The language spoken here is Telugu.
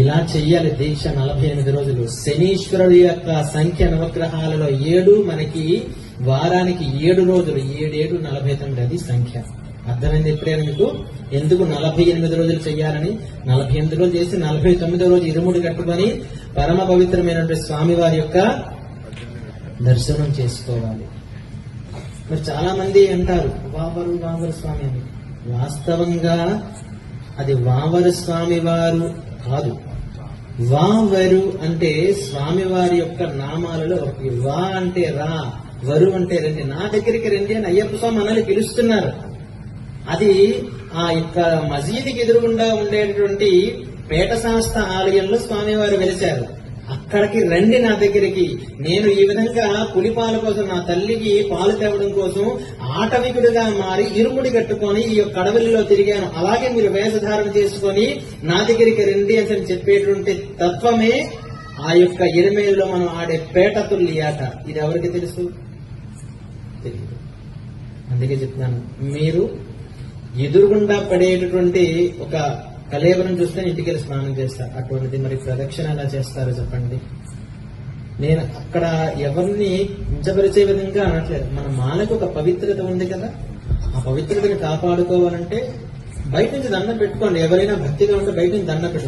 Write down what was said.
ఇలా చెయ్యాలి దీక్ష 48 రోజులు. శనీశ్వరుడి యొక్క సంఖ్య నవగ్రహాలలో 7, మనకి వారానికి 7 రోజులు, 7 49, అది సంఖ్య. అర్థమైంది ఎప్పుడైనా మీకు ఎందుకు 48 రోజులు చెయ్యాలని? 48 రోజులు చేసి 49వ రోజు ఇరుముడి కట్టుకొని పరమ పవిత్రమైనటువంటి స్వామివారి యొక్క దర్శనం చేసుకోవాలి. మరి చాలా మంది అంటారు వావరు స్వామి అని. వాస్తవంగా అది వావరు స్వామి వారు కాదు. వావరు అంటే స్వామివారి యొక్క నామాలలో ఒకటి. వా అంటే రా, వరు అంటే రండి, నా దగ్గరికి రండి అని అయ్యప్ప స్వామి మనల్ని పిలుస్తున్నారు. అది ఆ యొక్క మసీదుకి ఎదురుగుండా ఉండేటువంటి పేట శాస్త ఆలయంలో స్వామివారు వెలిశారు. అక్కడికి రండి నా దగ్గరికి. నేను ఈ విధంగా పులిపాల కోసం నా తల్లికి పాలు తేవడం కోసం ఆటవికుడిగా మారి ఇరుముడి కట్టుకొని ఈ యొక్క అడవులలో తిరిగాను. అలాగే మీరు వేషధారణ చేసుకొని నా దగ్గరికి రండి అని చెప్పేటువంటి తత్వమే ఆ యొక్క ఎరిమేలులో మనం ఆడే పేట తుల్లి ఆట. ఇది ఎవరికి తెలుసు? తెలియదు. అందుకే చెప్తున్నాను, మీరు ఎదురుగుండా పడేటటువంటి ఒక కలేవరం చూస్తే ఇంటికి వెళ్ళి స్నానం చేస్తారు. అటువంటిది మరి ప్రదక్షిణ ఎలా చేస్తారో చెప్పండి. నేను అక్కడ ఎవరిని కించపరిచే విధంగా అనట్లేదు. మన మాలకు ఒక పవిత్రత ఉంది కదా, ఆ పవిత్రతని కాపాడుకోవాలంటే బయట నుంచి దండం పెట్టుకోండి. ఎవరైనా భక్తిగా ఉంటే బయట నుంచి దండం పెట్టుకోండి.